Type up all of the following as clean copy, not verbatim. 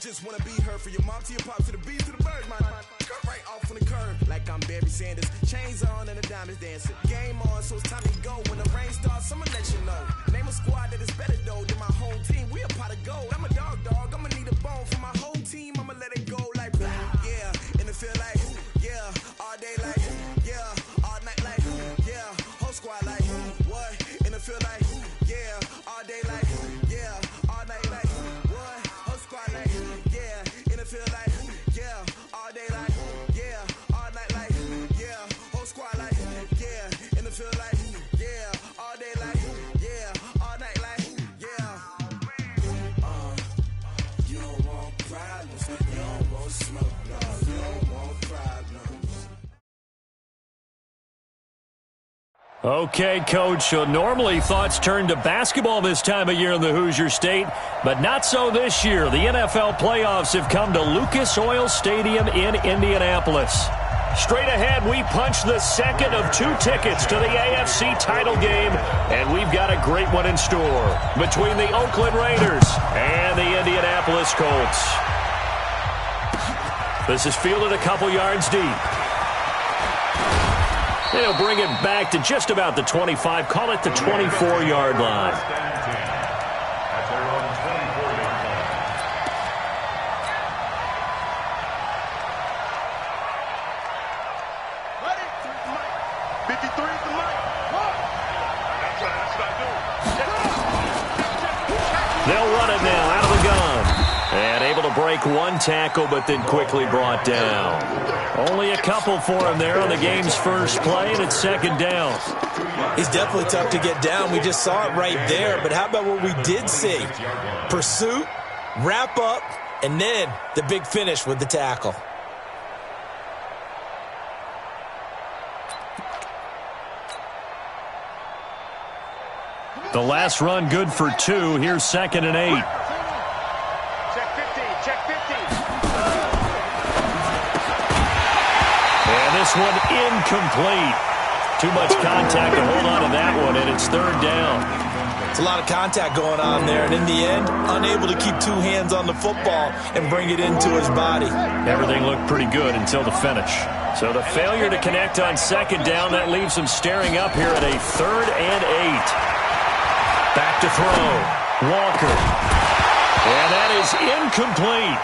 just wanna be heard from your mom to your pop to the beat to the birds, man. Cut right off on the curb like I'm Barry Sanders. Chains on and the diamonds dancing. Game on, so it's time to go. When the rain starts, I'ma let you know. Name a squad that is better though than my whole team. We a pot of gold. I'm a dog. I'ma need a bone for my whole team. I'ma let it go like yeah, and it feel like yeah, all day like yeah, all night like yeah, whole squad like what? And it feel like yeah, all day like yeah, all night like what? Whole squad like yeah, and it feel like yeah, all day like yeah, all night like yeah, whole squad like yeah, and it feel like yeah, all day like yeah, all night like yeah. You don't want problems, you don't want smoke, no, you don't want problems. Okay, Coach, so normally thoughts turn to basketball this time of year in the Hoosier State, but not so this year. The NFL playoffs have come to Lucas Oil Stadium in Indianapolis. Straight ahead, we punch the second of 2 tickets to the AFC title game, and we've got a great one in store between the Oakland Raiders and the Indianapolis Colts. This is fielded a couple yards deep. They'll bring it back to just about the 25, call it the 24-yard line. At their own 24-yard line. Ready? 53 is the mic. That's what I do. They'll run it now out of the gun. And able to break one tackle, but then quickly brought down. Only a couple for him there on the game's first play, and it's second down. He's definitely tough to get down. We just saw it right there. But how about what we did see? Pursuit, wrap up, and then the big finish with the tackle. The last run good for 2. Here's 2nd and 8. Check 50. Check 50. And this one incomplete. Too much contact to hold on to that one, and it's 3rd down. It's a lot of contact going on there, and in the end, unable to keep 2 hands on the football and bring it into his body. Everything looked pretty good until the finish. So the failure to connect on 2nd down, that leaves him staring up here at a 3rd and 8. Back to throw. Walker. And that is incomplete.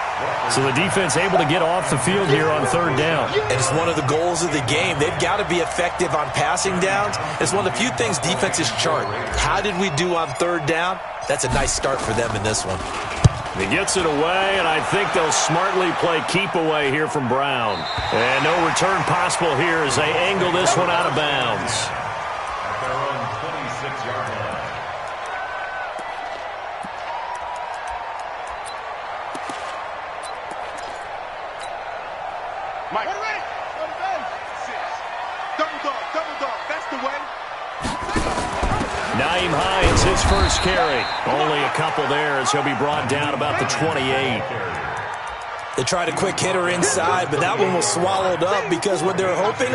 So the defense able to get off the field here on 3rd down. And it's one of the goals of the game. They've got to be effective on passing downs. It's one of the few things defenses chart. How did we do on 3rd down? That's a nice start for them in this one. He gets it away, and I think they'll smartly play keep away here from Brown. And no return possible here as they angle this one out of bounds. At their own 26-yard line. Mike. Ready? Go to base. 6. Double dog. That's the way. Naeem Hines, his first carry. Only a couple there as he'll be brought down about the 28. They tried a quick hitter inside, but that one was swallowed up because what they're hoping,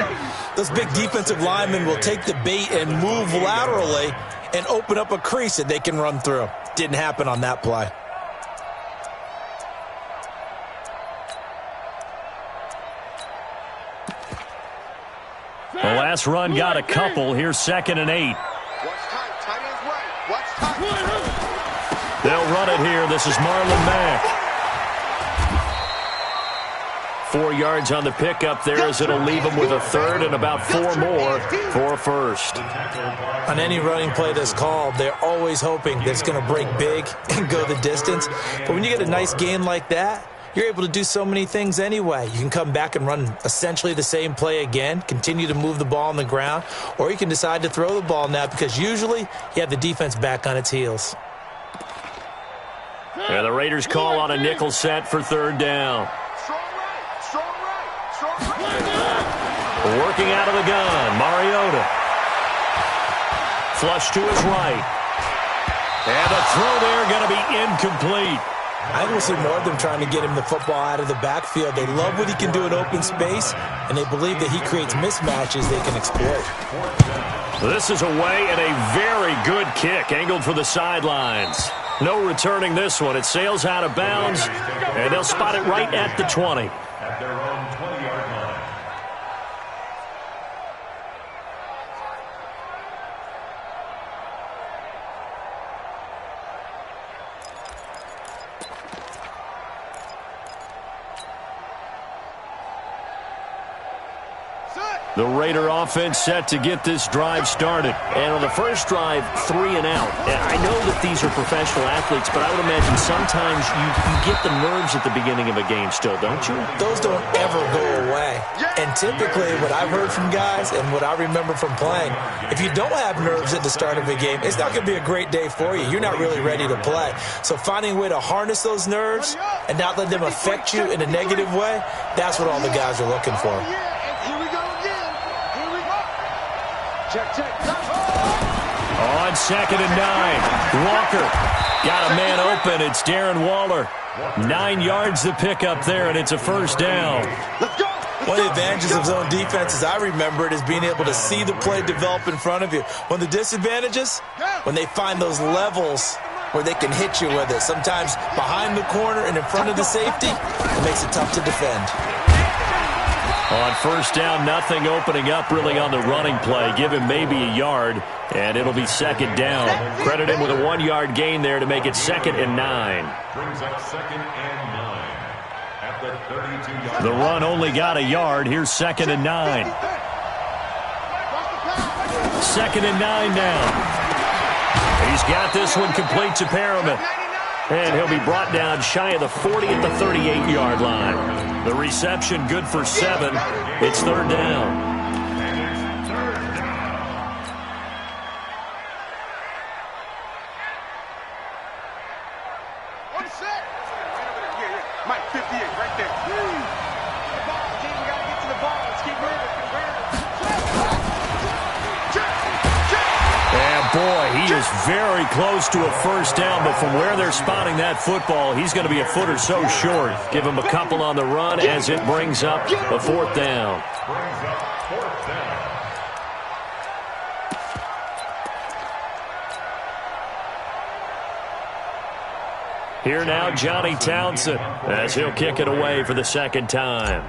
those big defensive linemen will take the bait and move laterally and open up a crease that they can run through. Didn't happen on that play. The last run got a couple. Here's 2nd and 8. Watch tight. Tight ends right. Watch tight. They'll run it here. This is Marlon Mack. 4 yards on the pickup there as it'll leave him with a 3rd and about 4 more for 1st. On any running play that's called, they're always hoping that it's going to break big and go the distance. But when you get a nice gain like that, you're able to do so many things anyway. You can come back and run essentially the same play again, continue to move the ball on the ground, or you can decide to throw the ball now because usually you have the defense back on its heels. And the Raiders call on a nickel set for 3rd down. Working out of the gun, Mariota. Flush to his right. And the throw there going to be incomplete. I think we'll see more of them trying to get him the football out of the backfield. They love what he can do in open space, and they believe that he creates mismatches they can exploit. This is away and a very good kick, angled for the sidelines. No returning this one. It sails out of bounds, and they'll spot it right at the 20. At their own 20-yard line. The Raider offense set to get this drive started. And on the first drive, 3 and out. I know that these are professional athletes, but I would imagine sometimes you get the nerves at the beginning of a game still, don't you? Those don't ever go away. And typically what I've heard from guys and what I remember from playing, if you don't have nerves at the start of a game, it's not going to be a great day for you. You're not really ready to play. So finding a way to harness those nerves and not let them affect you in a negative way, that's what all the guys are looking for. Check. On 2nd and 9, Walker got a man open. It's Darren Waller. 9 yards to pick up there, and it's a first down. One of the advantages of zone defense, as I remember it, is being able to see the play develop in front of you. One of the disadvantages, when they find those levels where they can hit you with it, sometimes behind the corner and in front of the safety, it makes it tough to defend. On first down, nothing opening up really on the running play. Give him maybe a yard, and it'll be 2nd down. Credit him with a 1-yard gain there to make it 2nd and 9. Brings up 2nd and 9 at the 32-yard line. The run only got a yard. Here's 2nd and 9. 2nd and 9 now. He's got this one complete to Perriman. And he'll be brought down shy of the 40 at the 38-yard line. The reception good for 7. It's 3rd down. Mike, 58, right there. The ball, team, we got to get to the ball. Let's keep moving. And boy, he is very close to a first down, but from where they're spotting that football, he's going to be a foot or so short. Give him a couple on the run as it brings up a 4th down. Brings up 4th down. Here now, Johnny Townsend, as he'll kick it away for the 2nd time.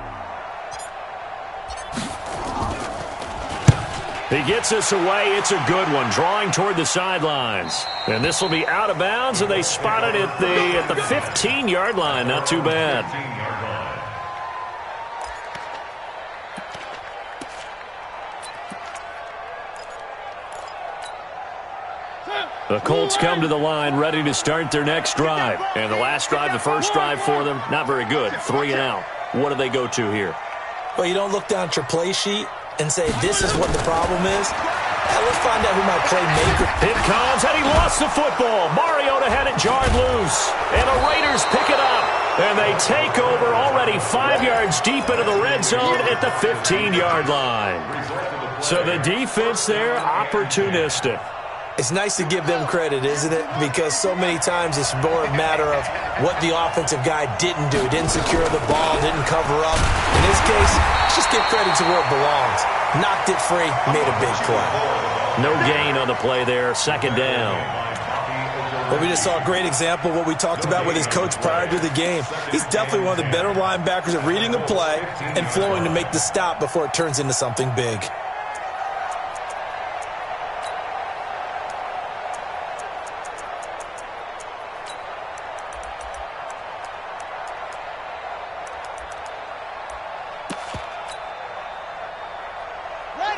He gets this away. It's a good one, drawing toward the sidelines. And this will be out of bounds, and they spot it at the 15-yard line. Not too bad. 15-yard line. The Colts come to the line ready to start their next drive. And the last drive, the first drive for them, not very good. 3 and out. What do they go to here? Well, you don't look down at your play sheet and say, this is what the problem is. Let's find out who my playmaker. It comes, and he lost the football. Mariota had it jarred loose. And the Raiders pick it up. And they take over already 5 yards deep into the red zone at the 15-yard line. So the defense there, opportunistic. It's nice to give them credit, isn't it? Because so many times it's more a matter of what the offensive guy didn't do. Didn't secure the ball, didn't cover up. In this case, just give credit to where it belongs. Knocked it free, made a big play. No gain on the play there, 2nd down. Well, we just saw a great example of what we talked about with his coach prior to the game. He's definitely one of the better linebackers at reading a play and flowing to make the stop before it turns into something big.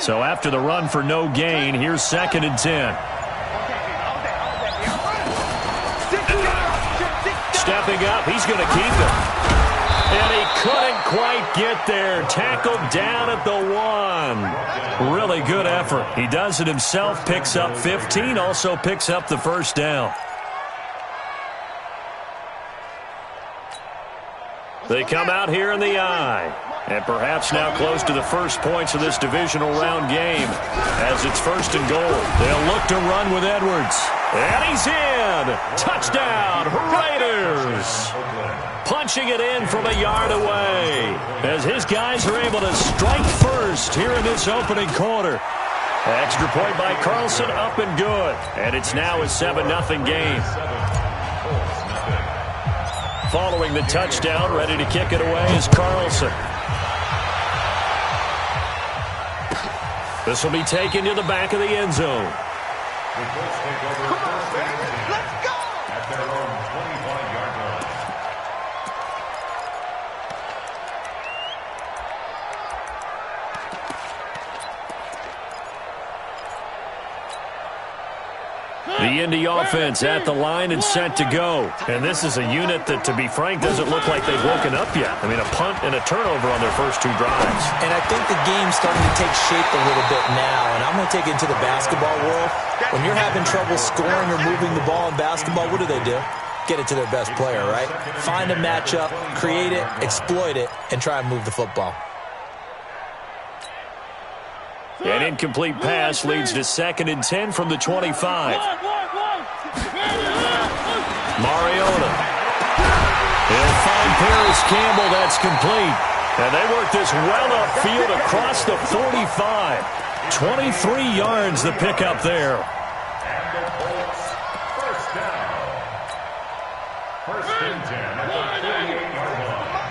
So after the run for no gain, here's 2nd and 10. Stepping up, he's going to keep it. And he couldn't quite get there. Tackled down at the 1. Really good effort. He does it himself, picks up 15, also picks up the first down. They come out here in the eye. And perhaps now close to the first points of this divisional round game as it's 1st and goal. They'll look to run with Edwards. And he's in. Touchdown, Raiders. Punching it in from a yard away as his guys are able to strike first here in this opening quarter. Extra point by Carlson, up and good. And it's now a 7-0 game. Following the touchdown, ready to kick it away is Carlson. This will be taken to the back of the end zone. The Colts take over first and 10 at their own 25-yard line. The Indy offense at the line and set to go. And this is a unit that, to be frank, doesn't look like they've woken up yet. I mean, a punt and a turnover on their first two drives. And I think the game's starting to take shape a little bit now. And I'm going to take it into the basketball world. When you're having trouble scoring or moving the ball in basketball, what do? Get it to their best player, right? Find a matchup, create it, exploit it, and try and move the football. An incomplete pass leads to 2nd and 10 from the 25. Mariota. He'll find Paris Campbell. That's complete. And they work this well upfield across the 45. 23 yards the pickup there. And the Colts first down. First and 10 at the 38-yard line.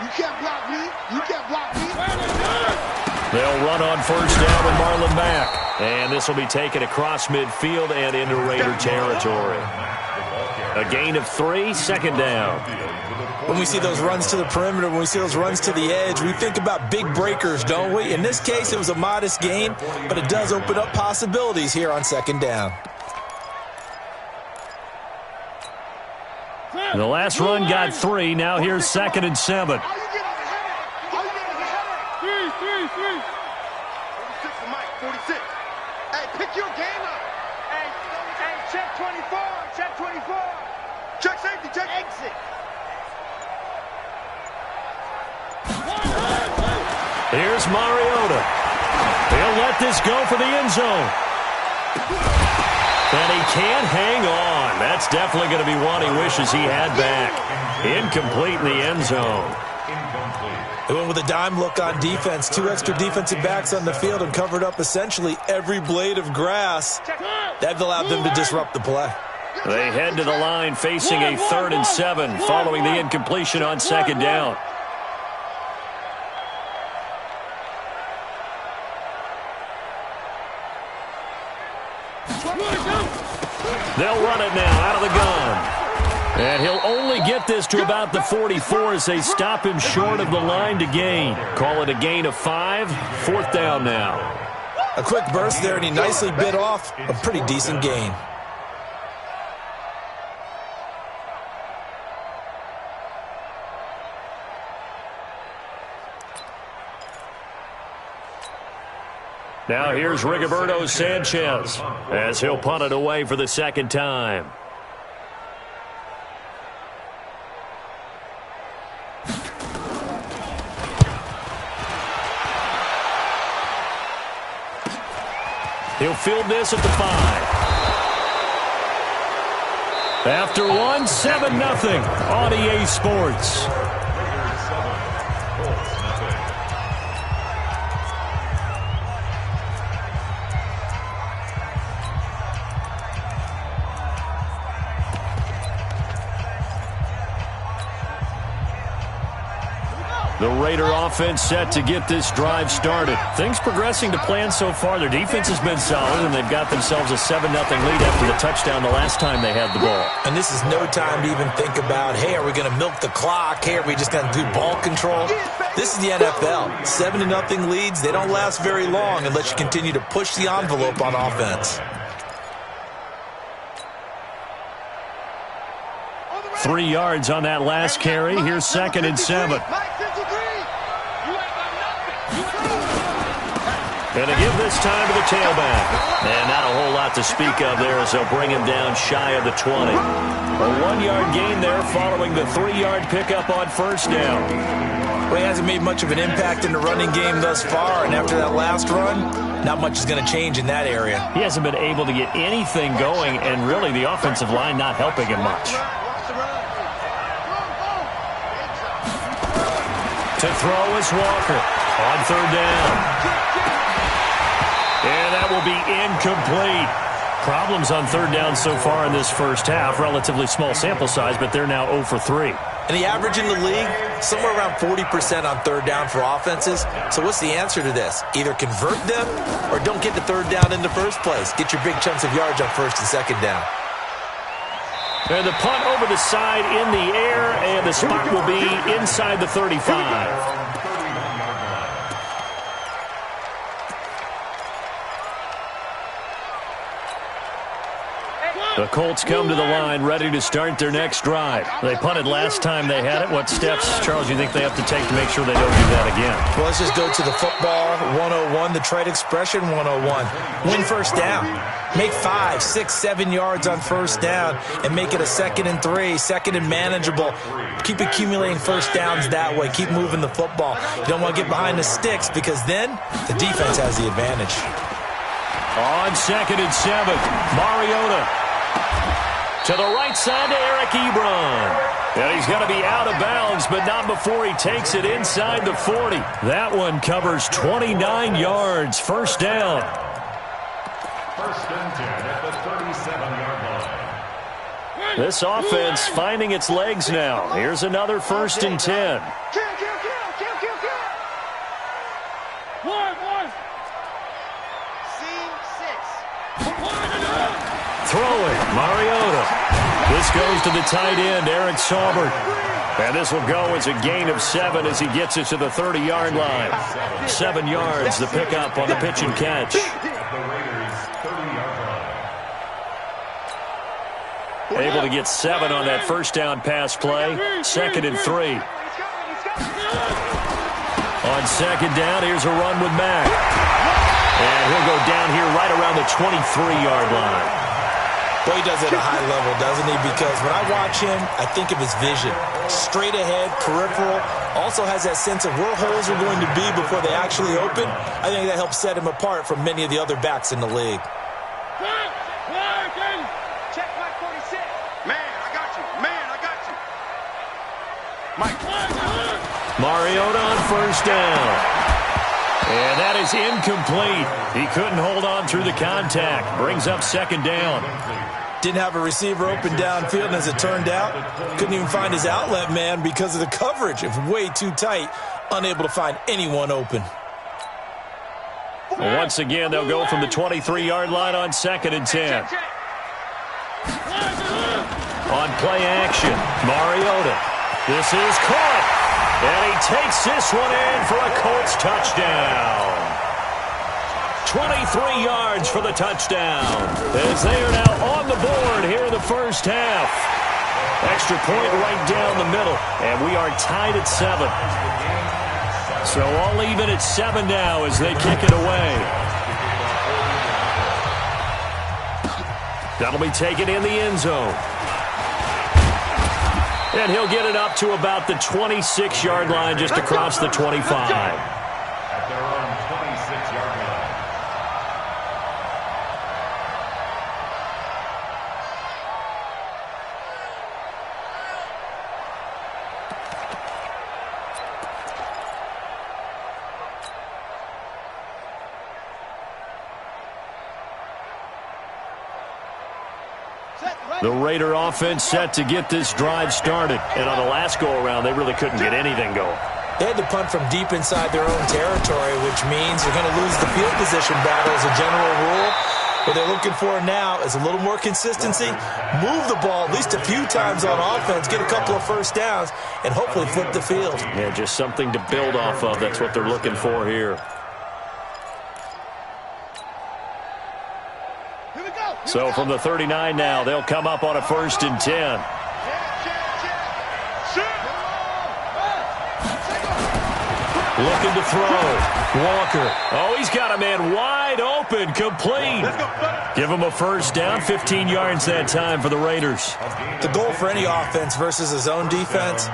You can't block me. You can't block me. They'll run on first down with Marlon back. And this will be taken across midfield and into Raider territory. A gain of 3, 2nd down. When we see those runs to the perimeter, when we see those runs to the edge, we think about big breakers, don't we? In this case, it was a modest gain, but it does open up possibilities here on 2nd down. The last run got 3. Now here's 2nd and 7. 46. Hey, pick your game up. Hey, check 24. Check 24. Check safety. Check exit. Here's Mariota. He'll let this go for the end zone. And he can't hang on. That's definitely going to be one he wishes he had back. Incomplete in the end zone. They went with a dime look on defense. 2 extra defensive backs on the field and covered up essentially every blade of grass. That allowed them to disrupt the play. They head to the line facing a 3rd and 7 following the incompletion on 2nd down. They'll run it now out of the gun. And he'll only get this to about the 44 as they stop him short of the line to gain. Call it a gain of 5. 4th down now. A quick burst there, and he nicely bit off a pretty decent gain. Now here's Rigoberto Sanchez as he'll punt it away for the 2nd time. He'll field this at the 5. After 1, 7-0 on EA Sports. The Raider offense set to get this drive started. Things progressing to plan so far. Their defense has been solid, and they've got themselves a 7-0 lead after the touchdown the last time they had the ball. And this is no time to even think about, hey, are we going to milk the clock? Hey, are we just going to do ball control? This is the NFL. 7-0 leads, they don't last very long unless you continue to push the envelope on offense. 3 yards on that last carry. Here's 2nd and 7. And to give this time to the tailback. And not a whole lot to speak of there as they'll bring him down shy of the 20. A 1-yard gain there following the 3-yard pickup on first down. Well, he hasn't made much of an impact in the running game thus far, and after that last run, not much is going to change in that area. He hasn't been able to get anything going, and really the offensive line not helping him much. To throw is Walker on 3rd down. And that will be incomplete. Problems on third down so far in this first half. Relatively small sample size, but they're now 0 for 3. And the average in the league, somewhere around 40% on third down for offenses. So what's the answer to this? Either convert them or don't get the third down in the first place. Get your big chunks of yards on first and second down. And the punt over the side in the air, and the spot will be inside the 35. The Colts come to the line, ready to start their next drive. They punted last time they had it. What steps, Charles, do you think they have to take to make sure they don't do that again? Well, let's just go to the football 101, the trade expression 101. Win first down. Make 5, 6, 7 yards on first down and make it a 2nd and 3, 2nd and manageable. Keep accumulating first downs that way. Keep moving the football. You don't want to get behind the sticks because then the defense has the advantage. On 2nd and 7, Mariota. To the right side to Eric Ebron. And he's going to be out of bounds, but not before he takes it inside the 40. That one covers 29 yards. First down. First and 10 at the 37-yard line. This offense finding its legs now. Here's another 1st and 10. Kill. One. Scene 6. Throwing, Mariota. This goes to the tight end, Eric Saubert. And this will go as a gain of 7 as he gets it to the 30-yard line. 7 yards, the pickup on the pitch and catch. Able to get 7 on that first down pass play. 2nd and 3. On 2nd down, here's a run with Mack. And he'll go down here right around the 23-yard line. Boy, he does it at a high level, doesn't he? Because when I watch him, I think of his vision. Straight ahead, peripheral. Also has that sense of where holes are going to be before they actually open. I think that helps set him apart from many of the other backs in the league. Check Mike 46. Man, I got you. Mike. Mariota on first down. And that is incomplete. He couldn't hold on through the contact. Brings up 2nd down. Didn't have a receiver open downfield, and as it turned out, couldn't even find his outlet man because of the coverage. It was way too tight, unable to find anyone open. Once again, they'll go from the 23-yard line on 2nd and 10. On play action, Mariota. This is caught. And he takes this one in for a Colts touchdown. 23 yards for the touchdown. As they are now on the board here in the first half. Extra point right down the middle. And we are tied at 7. So all even at 7 now as they kick it away. That'll be taken in the end zone. And he'll get it up to about the 26-yard line just across the 25. At their own 26-yard line. The Raider offense set to get this drive started. And on the last go-around, they really couldn't get anything going. They had to punt from deep inside their own territory, which means they're going to lose the field position battle as a general rule. What they're looking for now is a little more consistency, move the ball at least a few times on offense, get a couple of first downs, and hopefully flip the field. Yeah, just something to build off of. That's what they're looking for here. So from the 39 now, they'll come up on a 1st and 10. Looking to throw. Walker. Oh, he's got a man wide open, complete. Give him a first down, 15 yards that time for the Raiders. The goal for any offense versus a zone defense,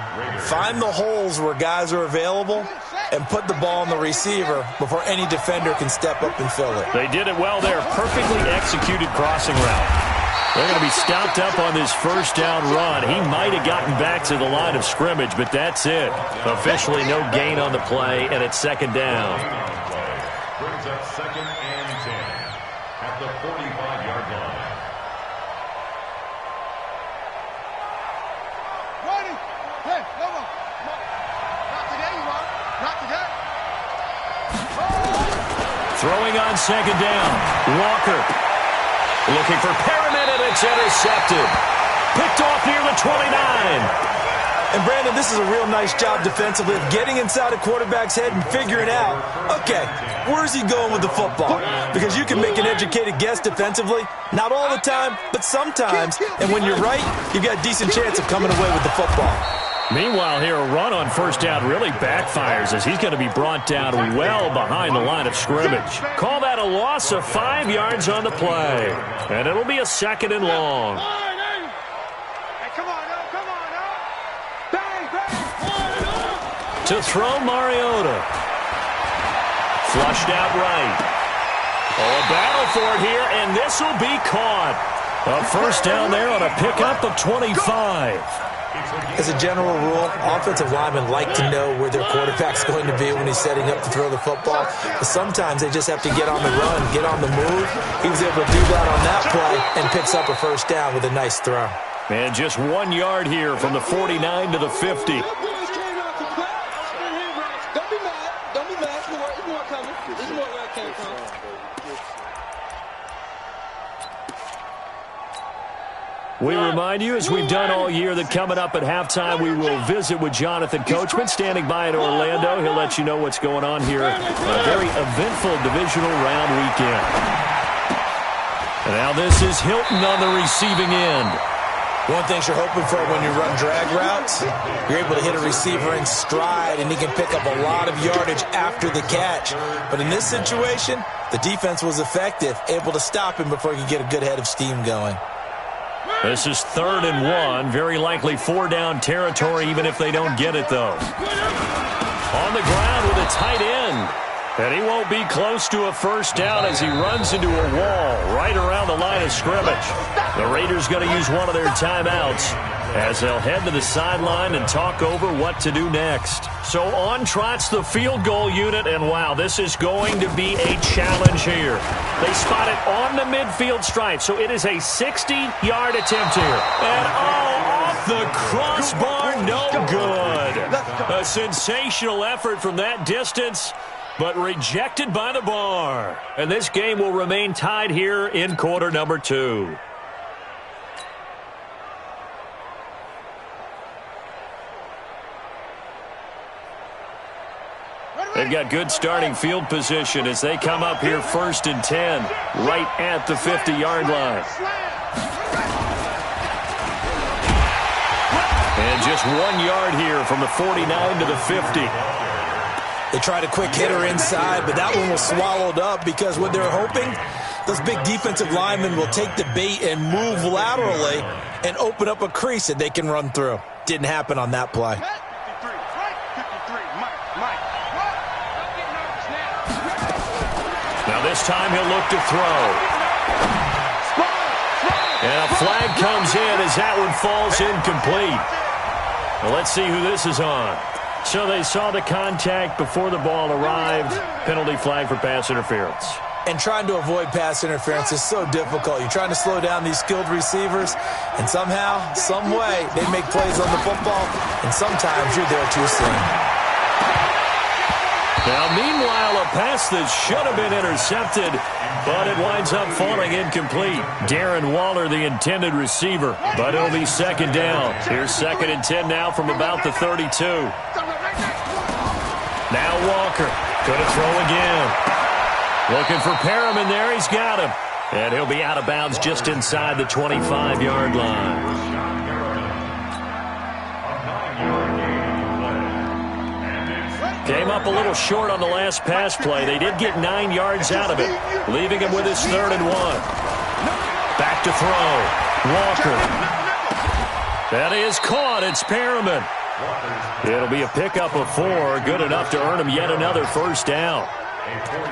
find the holes where guys are available and put the ball on the receiver before any defender can step up and fill it. They did it well there. Perfectly executed crossing route. They're going to be stopped up on this first down run. He might have gotten back to the line of scrimmage, but that's it. Officially no gain on the play, and it's 2nd down. Brings up 2nd and 10. at the 45-yard line. Ready? Hey, come on. Not today, you are. Not today. Throwing on second down. Walker looking for Perriman, and it's intercepted. Picked off near the 29. And, Brandon, this is a real nice job defensively of getting inside a quarterback's head and figuring out, okay, where's he going with the football? Because you can make an educated guess defensively, not all the time, but sometimes. And when you're right, you've got a decent chance of coming away with the football. Meanwhile, here, a run on first down really backfires as he's going to be brought down well behind the line of scrimmage. Call that a loss of 5 yards on the play. And it'll be a 2nd and long. To throw, Mariota. Flushed out right. Oh, a battle for it here, and this will be caught. A first down there on a pickup of 25. As a general rule, offensive linemen like to know where their quarterback's going to be when he's setting up to throw the football. But sometimes they just have to get on the run, get on the move. He was able to do that on that play and picks up a first down with a nice throw. And just 1 yard here from the 49 to the 50. We remind you, as we've done all year, that coming up at halftime, we will visit with Jonathan Coachman, standing by in Orlando. He'll let you know what's going on here on a very eventful divisional round weekend. And now this is Hilton on the receiving end. One thing you're hoping for when you run drag routes, you're able to hit a receiver in stride, and he can pick up a lot of yardage after the catch. But in this situation, the defense was effective, able to stop him before he could get a good head of steam going. This is 3rd and 1. Very likely 4-down territory, even if they don't get it, though. On the ground with a tight end. And he won't be close to a first down as he runs into a wall right around the line of scrimmage. The Raiders going to use one of their timeouts as they'll head to the sideline and talk over what to do next. So on trots the field goal unit, and wow, this is going to be a challenge here. They spot it on the midfield stripe, so it is a 60-yard attempt here. And off the crossbar, no good. A sensational effort from that distance, but rejected by the bar. And this game will remain tied here in quarter number 2. They've got good starting field position as they come up here 1st and 10, right at the 50-yard line. And just 1 yard here from the 49 to the 50. They tried a quick hitter inside, but that one was swallowed up because what they're hoping, those big defensive linemen will take the bait and move laterally and open up a crease that they can run through. Didn't happen on that play. Now this time he'll look to throw. And a flag comes in as that one falls incomplete. Well, let's see who this is on. So they saw the contact before the ball arrived. Penalty flag for pass interference. And trying to avoid pass interference is so difficult. You're trying to slow down these skilled receivers, and somehow, some way, they make plays on the football, and sometimes you're there too soon. Now, meanwhile, a pass that should have been intercepted, but it winds up falling incomplete. Darren Waller, the intended receiver, but it'll be 2nd down. Here's 2nd and 10 now from about the 32. Now Walker, going to throw again. Looking for Perriman there, he's got him. And he'll be out of bounds just inside the 25-yard line. Came up a little short on the last pass play. They did get 9 yards out of it, leaving him with his 3rd and 1. Back to throw. Walker. That is caught. It's Perriman. It'll be a pickup of 4, good enough to earn him yet another first down.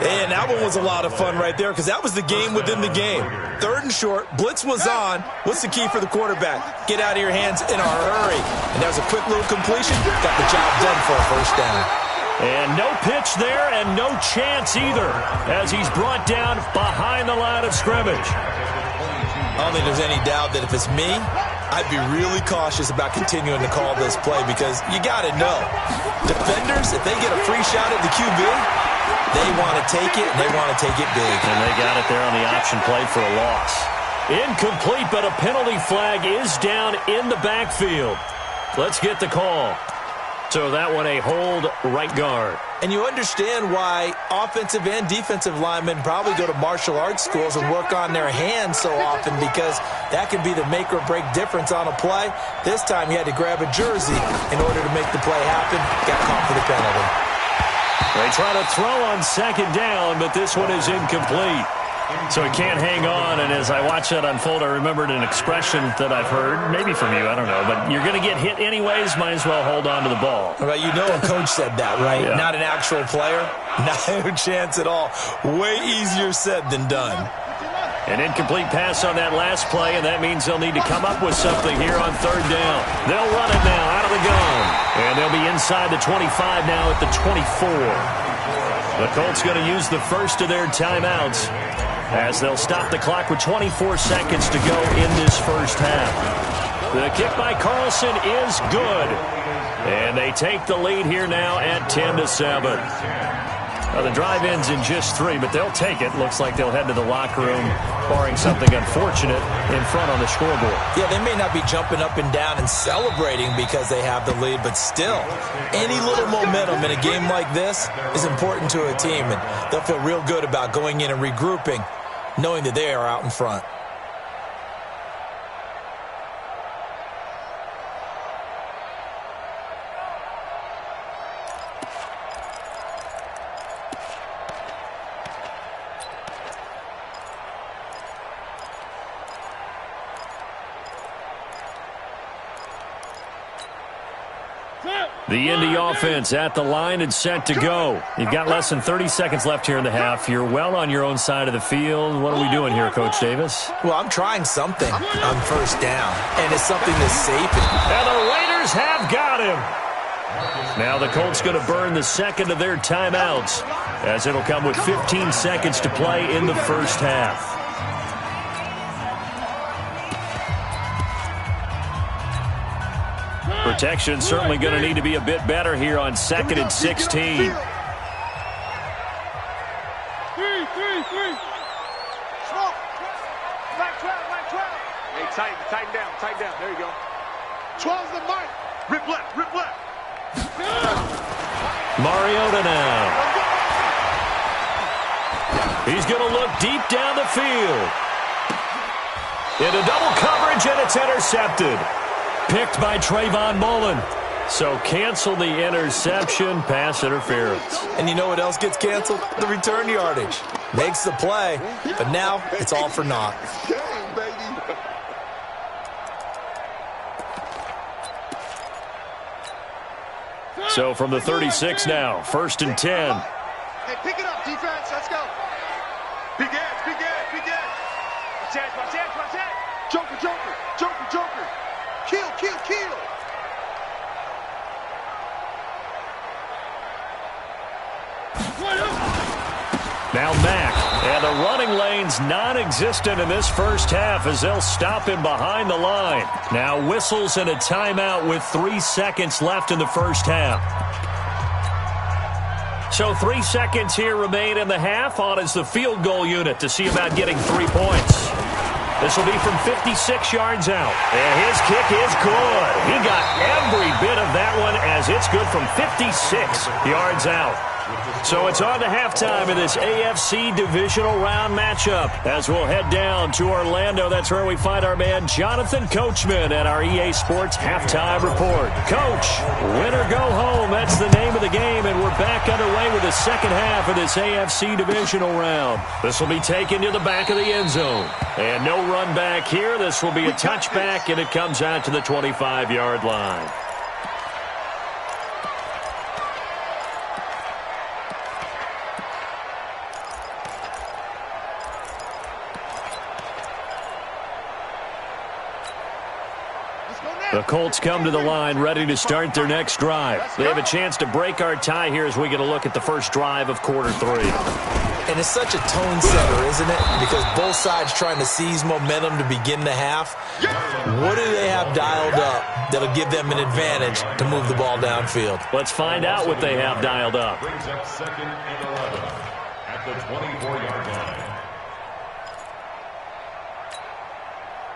And that one was a lot of fun right there because that was the game within the game. 3rd and short, blitz was on. What's the key for the quarterback? Get out of your hands in a hurry. And that was a quick little completion. Got the job done for a first down. And no pitch there and no chance either as he's brought down behind the line of scrimmage. I don't think there's any doubt that if it's me, I'd be really cautious about continuing to call this play because you got to know, defenders, if they get a free shot at the QB, they want to take it, and they want to take it big. And they got it there on the option play for a loss. Incomplete, but a penalty flag is down in the backfield. Let's get the call. So that one a hold right guard. And you understand why offensive and defensive linemen probably go to martial arts schools and work on their hands so often because that can be the make or break difference on a play. This time he had to grab a jersey in order to make the play happen. Got caught for the penalty. They try to throw on second down, but this one is incomplete. So he can't hang on, and as I watch that unfold, I remembered an expression that I've heard, maybe from you, I don't know, but you're going to get hit anyways, might as well hold on to the ball. Well, you know a coach said that, right? Yeah. Not an actual player. No chance at all. Way easier said than done. An incomplete pass on that last play, and that means they'll need to come up with something here on third down. They'll run it now out of the gun, and they'll be inside the 25 now at the 24. The Colts going to use the first of their timeouts as they'll stop the clock with 24 seconds to go in this first half. The kick by Carlson is good, and they take the lead here now at 10-7. Well, the drive ends in just 3, but they'll take it. Looks like they'll head to the locker room, barring something unfortunate in front on the scoreboard. Yeah, they may not be jumping up and down and celebrating because they have the lead, but still, any little momentum in a game like this is important to a team, and they'll feel real good about going in and regrouping, knowing that they are out in front. The Indy offense at the line and set to go. You've got less than 30 seconds left here in the half. You're well on your own side of the field. What are we doing here, Coach Davis? Well, I'm trying something on first down, and it's something that's safe. And the Raiders have got him. Now the Colts going to burn the second of their timeouts as it'll come with 15 seconds to play in the first half. Protection certainly going to need to be a bit better here on 2nd and 16. Three. Smoke. Right 12. Hey, tighten down. There you go. 12's the mark. Rip left. Mariota now. He's going to look deep down the field. Into double coverage, and it's intercepted. Picked by Trayvon Mullen. So cancel the interception, pass interference. And you know what else gets canceled? The return yardage. Makes the play, but now it's all for naught. So from the 36 now, 1st and 10. Hey, pick it up, defense. Let's go. Big edge. Watch that. Joker. Kill. Now Mack, and the running lane's non-existent in this first half as they'll stop him behind the line. Now whistles and a timeout with 3 seconds left in the first half. So 3 seconds here remain in the half. On is the field goal unit to see about getting 3 points. This will be from 56 yards out. And his kick is good. He got every bit of that one as it's good from 56 yards out. So it's on to halftime in this AFC divisional round matchup as we'll head down to Orlando. That's where we find our man Jonathan Coachman at our EA Sports Halftime Report. Coach, win or go home. That's the name of the game, and we're back underway with the second half of this AFC divisional round. This will be taken to the back of the end zone. And no run back here. This will be a touchback, and it comes out to the 25-yard line. The Colts come to the line ready to start their next drive. They have a chance to break our tie here as we get a look at the first drive of quarter 3. And it's such a tone setter, isn't it? Because both sides trying to seize momentum to begin the half. What do they have dialed up that'll give them an advantage to move the ball downfield? Let's find out what they have dialed up. Brings up 2nd and 11 at the 24-yard line.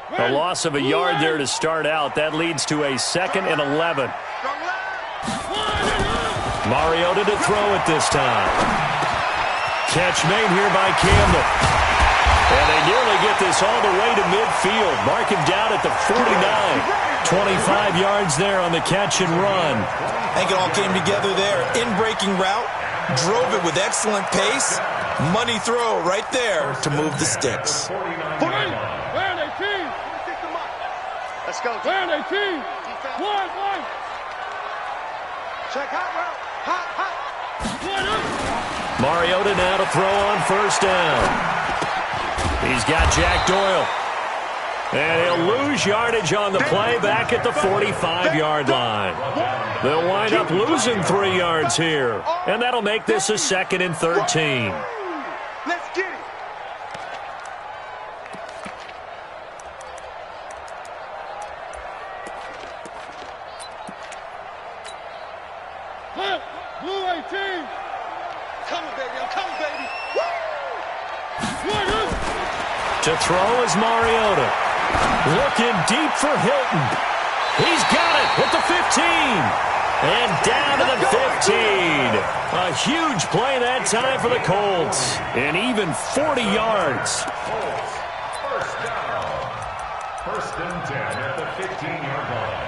A loss of a yard there to start out. That leads to a 2nd and 11. Mariota to throw it this time. Catch made here by Campbell. And they nearly get this all the way to midfield. Mark him down at the 49. 25 yards there on the catch and run. I think it all came together there. In-breaking route, drove it with excellent pace. Money throw right there to move the sticks. Let's go. Where are they, team? One. Check hot route. Hot. Mariota now to throw on first down. He's got Jack Doyle. And he'll lose yardage on the play back at the 45-yard line. They'll wind up losing 3 yards here. And that'll make this a 2nd and 13. Let's get it. Blue 18. Coming, baby. I'm coming, baby. Woo! To throw is Mariota. Looking deep for Hilton. He's got it at the 15. And down to the 15. A huge play that time for the Colts. And even 40 yards. First down. 1st and 10 at the 15-yard line.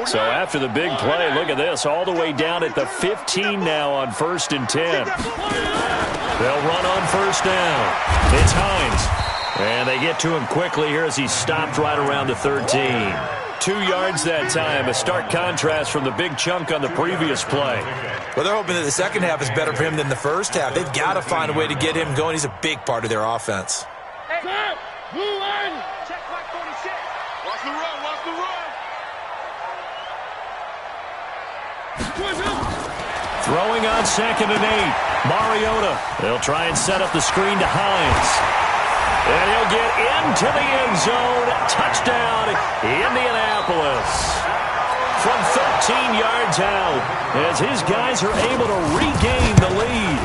So after the big play, look at this, all the way down at the 15 now on 1st and 10. They'll run on first down. It's Hines. And they get to him quickly here as he stopped right around the 13. 2 yards that time, a stark contrast from the big chunk on the previous play. Well, they're hoping that the second half is better for him than the first half. They've got to find a way to get him going. He's a big part of their offense. Set. Blue 1. Check mark 46. Watch the run. Throwing on 2nd and 8. Mariota. They'll try and set up the screen to Hines. And he'll get into the end zone. Touchdown, Indianapolis. From 13 yards out, as his guys are able to regain the lead.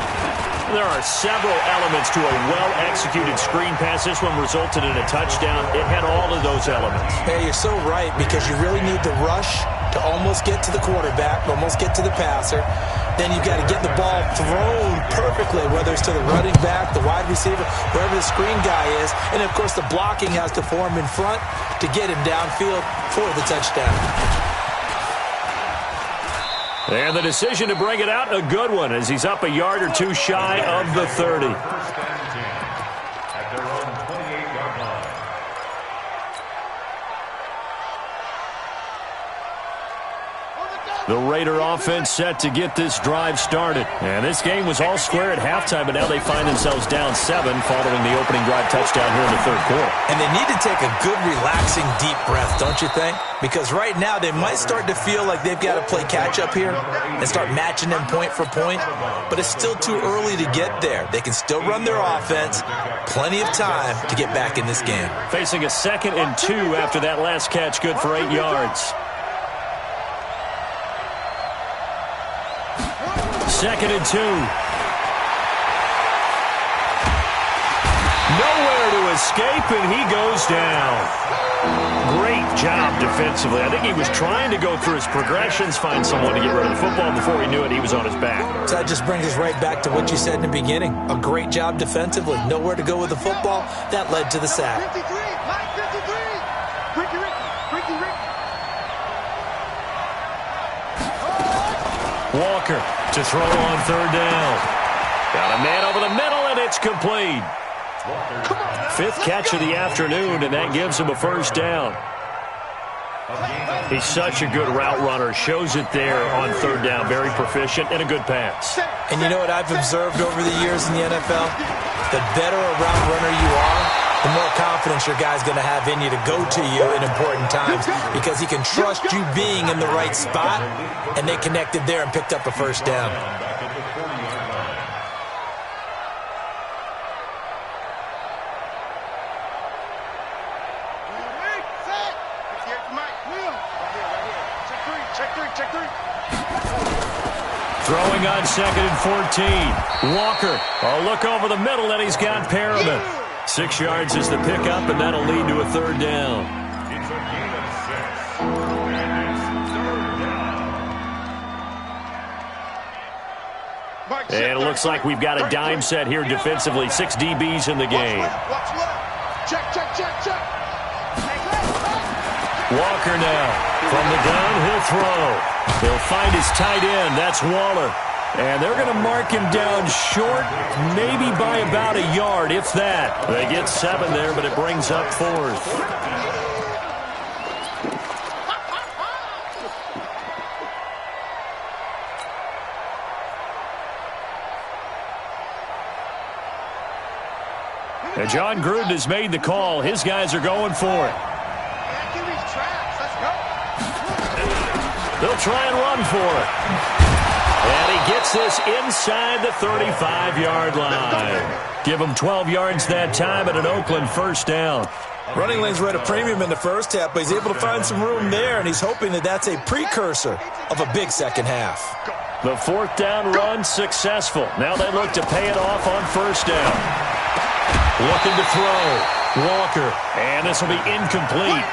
There are several elements to a well-executed screen pass. This one resulted in a touchdown. It had all of those elements. Hey, you're so right, because you really need the rush to almost get to the quarterback, almost get to the passer. Then you've got to get the ball thrown perfectly, whether it's to the running back, the wide receiver, wherever the screen guy is. And, of course, the blocking has to form in front to get him downfield for the touchdown. And the decision to bring it out, a good one, as he's up a yard or 2 shy of the 30. 1st and 10 at their own 28-yard line. The Raider offense set to get this drive started. And this game was all square at halftime, but now they find themselves down 7 following the opening drive touchdown here in the 3rd quarter. And they need to take a good, relaxing, deep breath, don't you think? Because right now they might start to feel like they've got to play catch-up here and start matching them point for point. But it's still too early to get there. They can still run their offense. Plenty of time to get back in this game. Facing a 2nd and 2 after that last catch, good for 8 yards. 2nd and 2. Nowhere to escape, and he goes down. Great job defensively. I think he was trying to go through his progressions, find someone to get rid of the football. Before he knew it, he was on his back. So that just brings us right back to what you said in the beginning. A great job defensively. Nowhere to go with the football. That led to the sack. 53. Mike 53. Ricky. Walker to throw on 3rd down. Got a man over the middle, and it's complete. 5th catch of the afternoon, and that gives him a first down. He's such a good route runner. Shows it there on 3rd down. Very proficient and a good pass. And you know what I've observed over the years in the NFL? The better a route runner you are, the more confidence your guy's going to have in you to go to you in important times because he can trust you being in the right spot, and they connected there and picked up a first down. Throwing on 2nd and 14. Walker, a look over the middle, and he's got Perriman. 6 yards is the pickup, and that'll lead to a third down. It's a gain of 6. And it's third down. And it looks like we've got a dime set here defensively. 6 DBs in the game. Watch left. Check. Walker now. From the gun, he'll throw. He'll find his tight end. That's Waller. And they're going to mark him down short, maybe by about a yard, if that. They get 7 there, but it brings up 4th. And John Gruden has made the call. His guys are going for it. They'll try and run for it. And he gets this inside the 35-yard line. Give him 12 yards that time at an Oakland first down. Running lanes were at a premium in the first half, but he's able to find some room there, and he's hoping that that's a precursor of a big second half. The 4th down run successful. Now they look to pay it off on first down. Looking to throw. Walker. And this will be incomplete.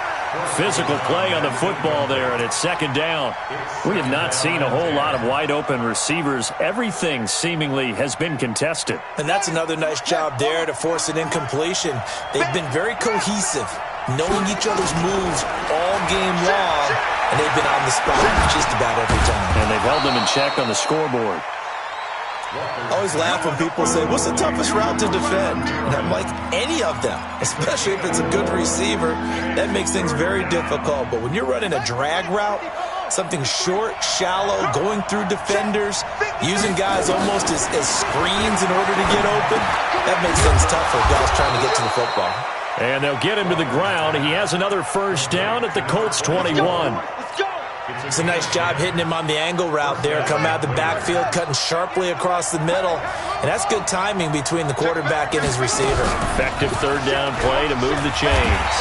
Physical play on the football there, and it's 2nd down. We have not seen a whole lot of wide-open receivers. Everything seemingly has been contested. And that's another nice job there to force an incompletion. They've been very cohesive, knowing each other's moves all game long, and they've been on the spot just about every time. And they've held them in check on the scoreboard. I always laugh when people say, what's the toughest route to defend? And I'm like, any of them, especially if it's a good receiver. That makes things very difficult. But when you're running a drag route, something short, shallow, going through defenders, using guys almost as screens in order to get open, that makes things tough for guys trying to get to the football. And they'll get him to the ground. He has another first down at the Colts 21. It's a nice job hitting him on the angle route there. Come out of the backfield, cutting sharply across the middle. And that's good timing between the quarterback and his receiver. Effective 3rd down play to move the chains.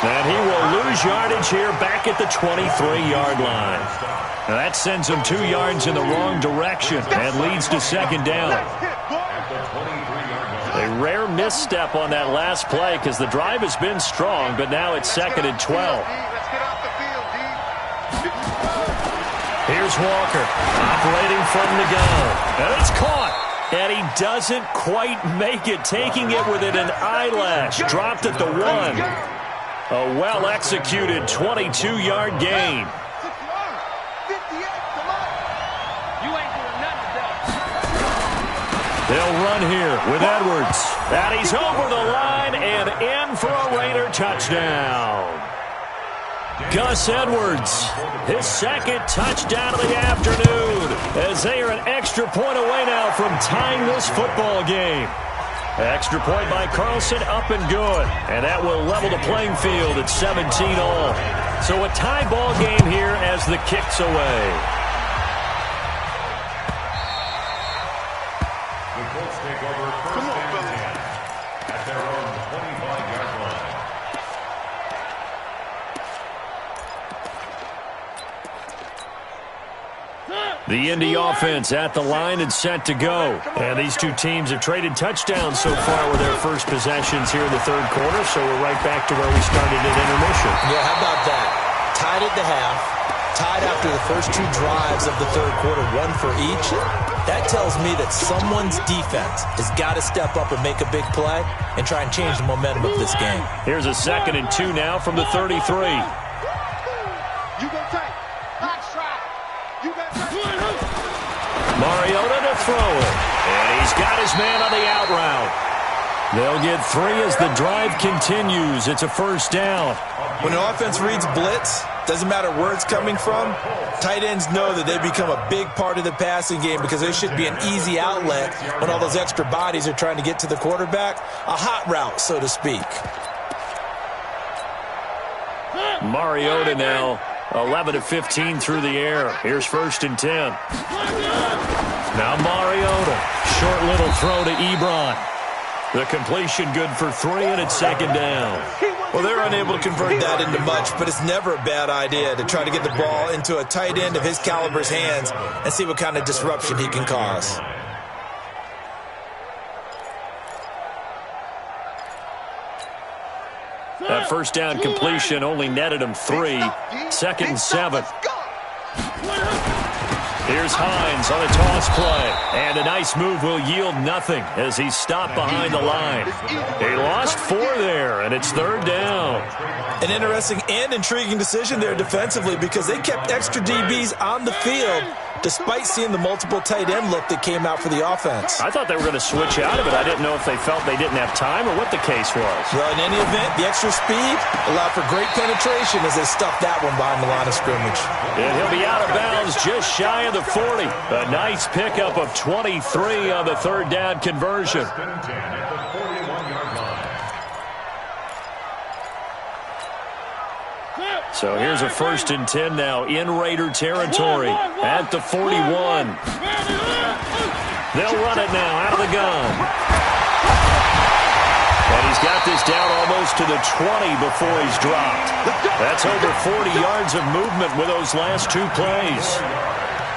And he will lose yardage here back at the 23-yard line. Now that sends him 2 yards in the wrong direction and leads to 2nd down. A rare misstep on that last play because the drive has been strong, but now it's 2nd and 12. Here's Walker, operating from the gun. And it's caught. And he doesn't quite make it, taking it within an eyelash. Dropped at the 1. A well-executed 22-yard gain. They'll run here with Edwards. And he's over the line and in for a Raider touchdown. Gus Edwards, his 2nd touchdown of the afternoon, as they are an extra point away now from tying this football game. Extra point by Carlson, up and good. And that will level the playing field at 17-all. So a tie ball game here as the kick's away. The Colts take over first and 10 at their own 25-yard line. The Indy offense at the line and set to go. And these two teams have traded touchdowns so far with their first possessions here in the 3rd quarter, so we're right back to where we started at intermission. Yeah, how about that? Tied at the half, tied after the first 2 drives of the 3rd quarter, 1 for each. That tells me that someone's defense has got to step up and make a big play and try and change the momentum of this game. Here's a 2nd and 2 now from the 33. You go tight. Box try. You got tight. Mariota to throw it. And he's got his man on the out route. They'll get 3 as the drive continues. It's a first down. When an offense reads blitz, doesn't matter where it's coming from, tight ends know that they become a big part of the passing game because there should be an easy outlet when all those extra bodies are trying to get to the quarterback. A hot route, so to speak. Mariota now 11 of 15 through the air. Here's 1st and 10. Now Mariota. Short little throw to Ebron. The completion good for 3, and it's 2nd down. Well, they're unable to convert that into much, but it's never a bad idea to try to get the ball into a tight end of his caliber's hands and see what kind of disruption he can cause. That first down completion only netted him 3. 2nd and 7. Here's Hines on a toss play. And a nice move will yield nothing as he's stopped behind the line. He lost 4 there, and it's 3rd down. An interesting and intriguing decision there defensively because they kept extra DBs on the field despite seeing the multiple tight end look that came out for the offense. I thought they were going to switch out of it. I didn't know if they felt they didn't have time or what the case was. Well, in any event, the extra speed allowed for great penetration as they stuffed that one behind the line of scrimmage. And he'll be out of bounds just shy of the 40. A nice pickup of 23 on the 3rd down conversion. So here's a 1st and 10 now in Raider territory at the 41. They'll run it now out of the gun. And he's got this down almost to the 20 before he's dropped. That's over 40 yards of movement with those last 2 plays.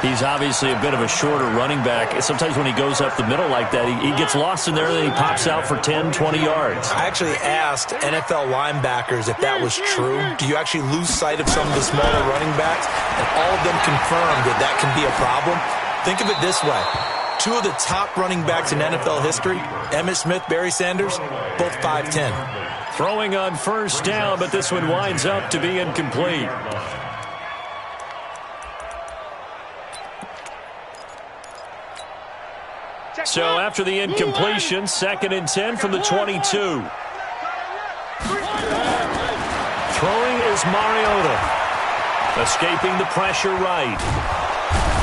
He's obviously a bit of a shorter running back. Sometimes when he goes up the middle like that, he gets lost in there and then he pops out for 10, 20 yards. I actually asked NFL linebackers if that was true. Do you actually lose sight of some of the smaller running backs? And all of them confirmed that that can be a problem. Think of it this way. 2 of the top running backs in NFL history, Emmitt Smith, Barry Sanders, both 5'10". Throwing on 1st down, but this one winds up to be incomplete. So after the incompletion, 2nd and 10 from the 22. Throwing is Mariota. Escaping the pressure right.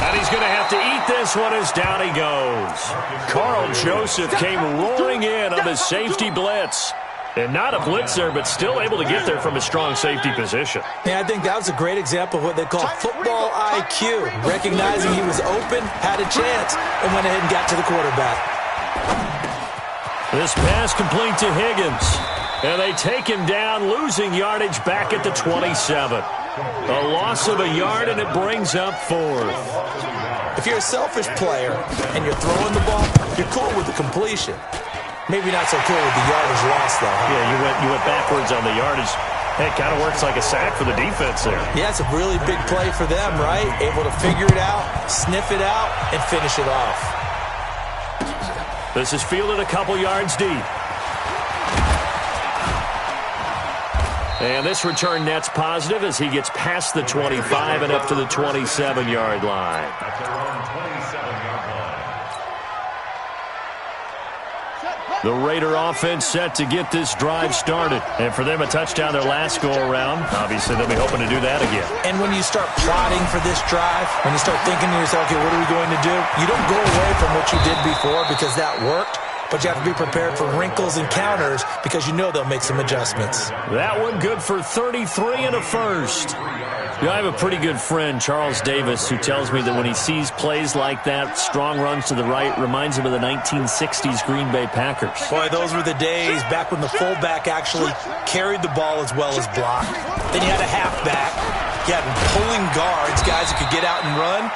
And he's going to have to eat this one as down he goes. Carl Joseph came roaring in on the safety blitz. And not a blitzer, but still able to get there from a strong safety position. Yeah, I think that was a great example of what they call football IQ. Recognizing he was open, had a chance, and went ahead and got to the quarterback. This pass complete to Higgins. And they take him down, losing yardage back at the 27. A loss of a yard, and it brings up 4th. If you're a selfish player and you're throwing the ball, you're cool with the completion. Maybe not so cool with the yardage loss, though. Yeah, you went backwards on the yardage. Hey, it kind of works like a sack for the defense there. Yeah, it's a really big play for them, right? Able to figure it out, sniff it out, and finish it off. This is fielded a couple yards deep. And this return net's positive as he gets past the 25 and up to the 27-yard line. The Raider offense set to get this drive started. And for them, a touchdown their last go-around. Obviously, they'll be hoping to do that again. And when you start plotting for this drive, when you start thinking to yourself, okay, what are we going to do? You don't go away from what you did before because that worked. But you have to be prepared for wrinkles and counters because you know they'll make some adjustments. That one good for 33 and a 1st. I have a pretty good friend, Charles Davis, who tells me that when he sees plays like that, strong runs to the right, reminds him of the 1960s Green Bay Packers. Boy, those were the days back when the fullback actually carried the ball as well as blocked. Then you had a halfback. You had pulling guards, guys who could get out and run.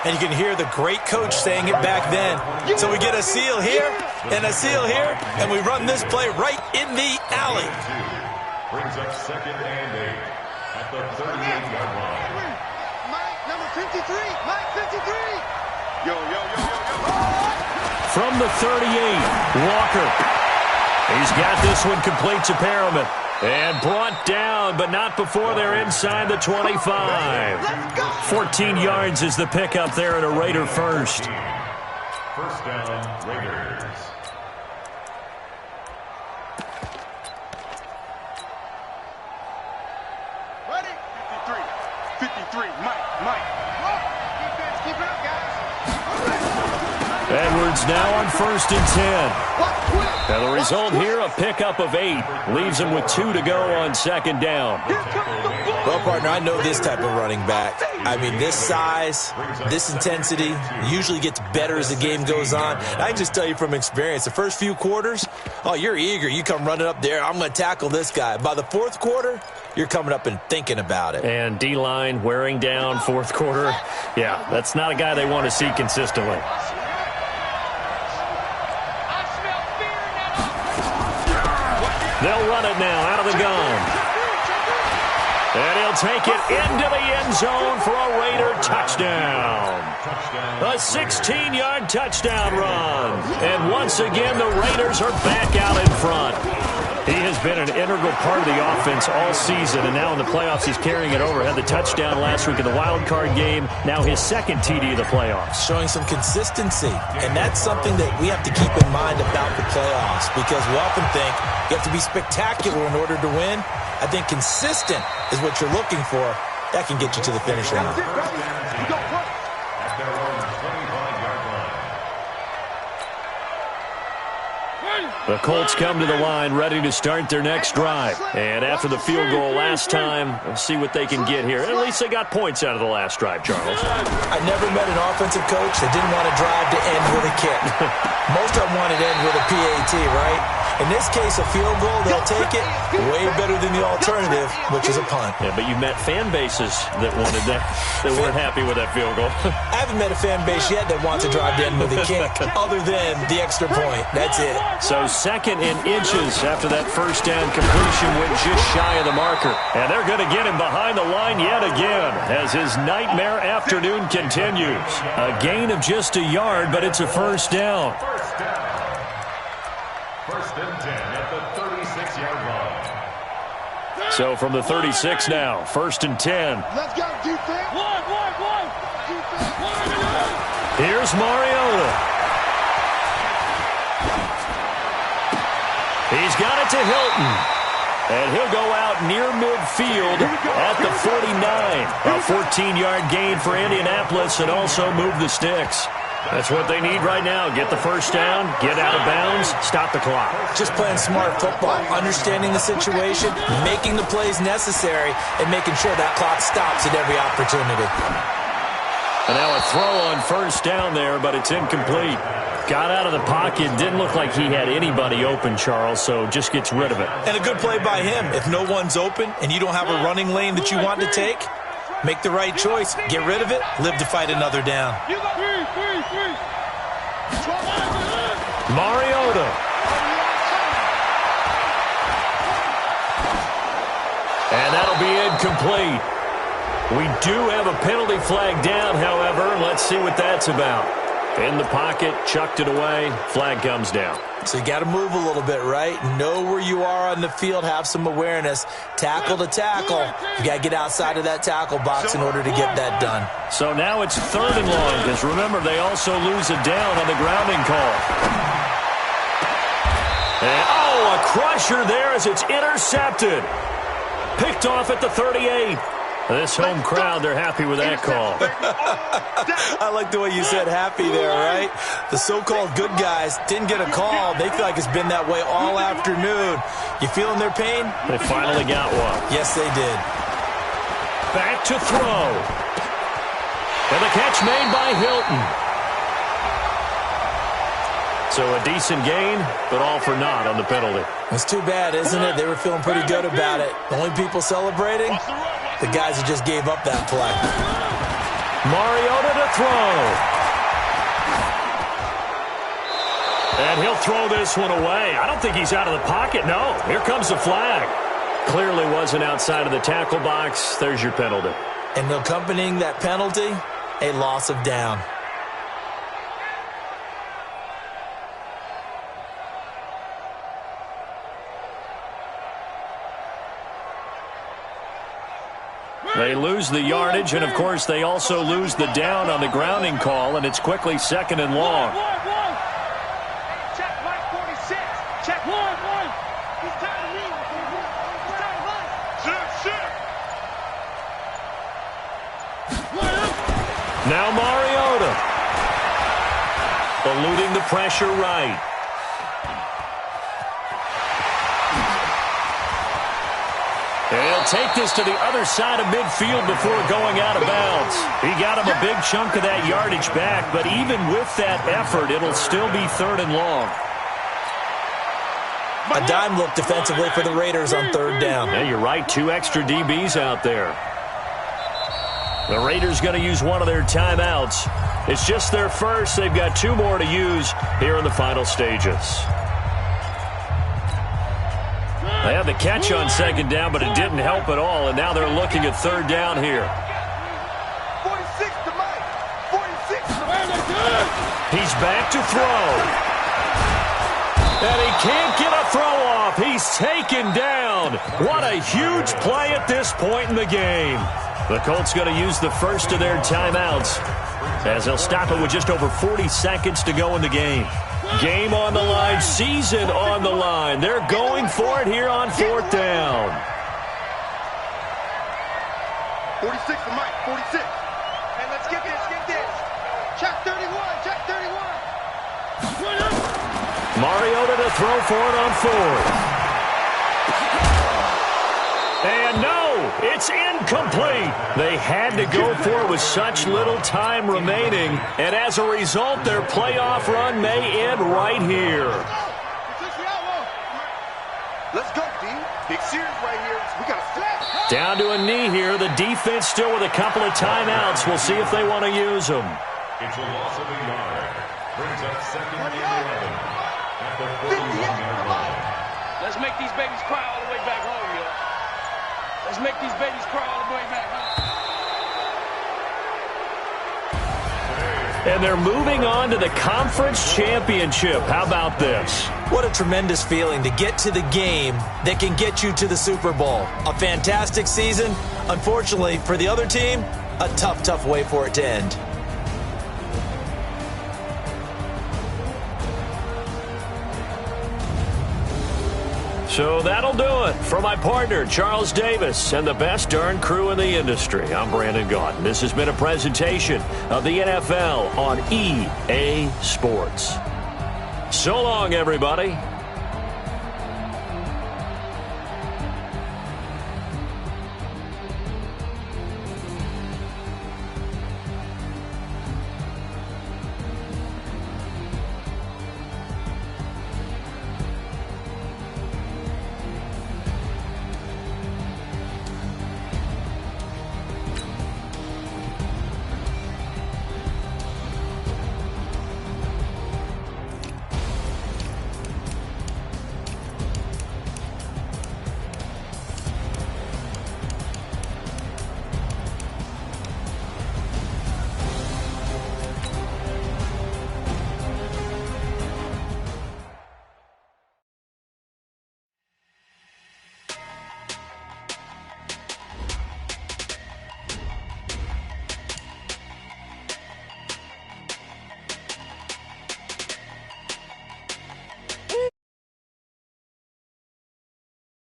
And you can hear the great coach saying it back then. So we get a seal here and a seal here, and we run this play right in the alley. Brings up 2nd and 8 at the 38-yard line. Mike, number 53. Mike, 53. Yo. From the 38, Walker. He's got this one complete to Perriman. And brought down, but not before they're inside the 25. 14 yards is the pickup there at a Raider 1st. First down, Raiders. now on 1st and 10. Now the result here, a pickup of 8. Leaves them with 2 to go on 2nd down. Well, partner, I know this type of running back. I mean, this size, this intensity usually gets better as the game goes on. I can just tell you from experience, the first few quarters, oh, you're eager. You come running up there, I'm going to tackle this guy. By the 4th quarter, you're coming up and thinking about it. And D-line wearing down 4th quarter. Yeah, that's not a guy they want to see consistently. They'll run it now out of the gun. And he'll take it into the end zone for a Raider touchdown. A 16-yard touchdown run. And once again, the Raiders are back out in front. He has been an integral part of the offense all season, and now in the playoffs he's carrying it over. Had the touchdown last week in the wild card game. Now his 2nd TD of the playoffs. Showing some consistency, and that's something that we have to keep in mind about the playoffs, because we often think you have to be spectacular in order to win. I think consistent is what you're looking for. That can get you to the finish line. The Colts come to the line ready to start their next drive. And after the field goal last time, we'll see what they can get here. At least they got points out of the last drive, Charles. I never met an offensive coach that didn't want to drive to end with a kick. Most of them wanted to end with a PAT, right? In this case, a field goal, they'll take it way better than the alternative, which is a punt. Yeah, but you've met fan bases that wanted that, that weren't happy with that field goal. I haven't met a fan base yet that wants to drive to end with a kick, other than the extra point. That's it. So 2nd and inches after that first down completion went just shy of the marker. And they're going to get him behind the line yet again as his nightmare afternoon continues. A gain of just a yard, but it's a 1st down. 1st and 10 at the 36-yard line. So from the 36 now, 1st and 10. Let's go, defense. One. Here's Mariota. He's got it to Hilton. And he'll go out near midfield at the 49. A 14-yard gain for Indianapolis and also move the sticks. That's what they need right now. Get the 1st down, get out of bounds, stop the clock. Just playing smart football, understanding the situation, making the plays necessary, and making sure that clock stops at every opportunity. And now a throw on 1st down there, but it's incomplete. Got out of the pocket. Didn't look like he had anybody open, Charles, so just gets rid of it. And a good play by him. If no one's open and you don't have a running lane that you want to take, make the right choice. Get rid of it. Live to fight another down. Mariota. And that'll be incomplete. We do have a penalty flag down, however. Let's see what that's about. In the pocket, chucked it away. Flag comes down. So you got to move a little bit, right? Know where you are on the field. Have some awareness. Tackle to tackle. You got to get outside of that tackle box in order to get that done. So now it's 3rd and long, because remember, they also lose a down on the grounding call. And, a crusher there as it's intercepted. Picked off at the 38. This home crowd, they're happy with that call. I like the way you said happy there, right? The so-called good guys didn't get a call. They feel like it's been that way all afternoon. You feeling their pain? They finally got one. Yes, they did. Back to throw. And the catch made by Hilton. So a decent gain, but all for naught on the penalty. It's too bad, isn't it? They were feeling pretty good about it. The only people celebrating, the guys who just gave up that play. Mariota to throw. And he'll throw this one away. I don't think he's out of the pocket. No, here comes the flag. Clearly wasn't outside of the tackle box. There's your penalty. And accompanying that penalty, a loss of down. They lose the yardage, and, of course, they also lose the down on the grounding call, and it's quickly 2nd and long. Check Mike 46. Check one. He's trying to leave. He's trying to run. Check. Now Mariota. eluding the pressure right. He'll take this to the other side of midfield before going out of bounds. He got him a big chunk of that yardage back, but even with that effort, it'll still be 3rd and long. A dime look defensively for the Raiders on 3rd down. Yeah, you're right. 2 extra DBs out there. The Raiders going to use one of their timeouts. It's just their first. They've got 2 more to use here in the final stages. They had the catch on 2nd down, but it didn't help at all, and now they're looking at 3rd down here. 46 to Mike. 46 to Mike. He's back to throw. And he can't get a throw off. He's taken down. What a huge play at this point in the game. The Colts going to use the first of their timeouts as they'll stop it with just over 40 seconds to go in the game. Game on the line, season on the line. They're going for it here on 4th down. 46 to Mike, 46. And let's get this. Check 31, check 31. Mariota to throw for it on 4th. And no, it's incomplete. They had to go for it with such little time remaining, and as a result, their playoff run may end right here. Let's go, D. Big series right here. We got a flat. Down to a knee here. The defense still with a couple of timeouts. We'll see if they want to use them. It's a loss of a yard. Brings up 2nd and 11 at the 41-yard line. Let's make these babies cry all the way back home, yo. Let's make these babies cry all the way back home. And they're moving on to the conference championship. How about this? What a tremendous feeling to get to the game that can get you to the Super Bowl. A fantastic season. Unfortunately, for the other team, a tough way for it to end. So that'll do it. For my partner, Charles Davis, and the best darn crew in the industry, I'm Brandon Gaudin. This has been a presentation of the NFL on EA Sports. So long, everybody.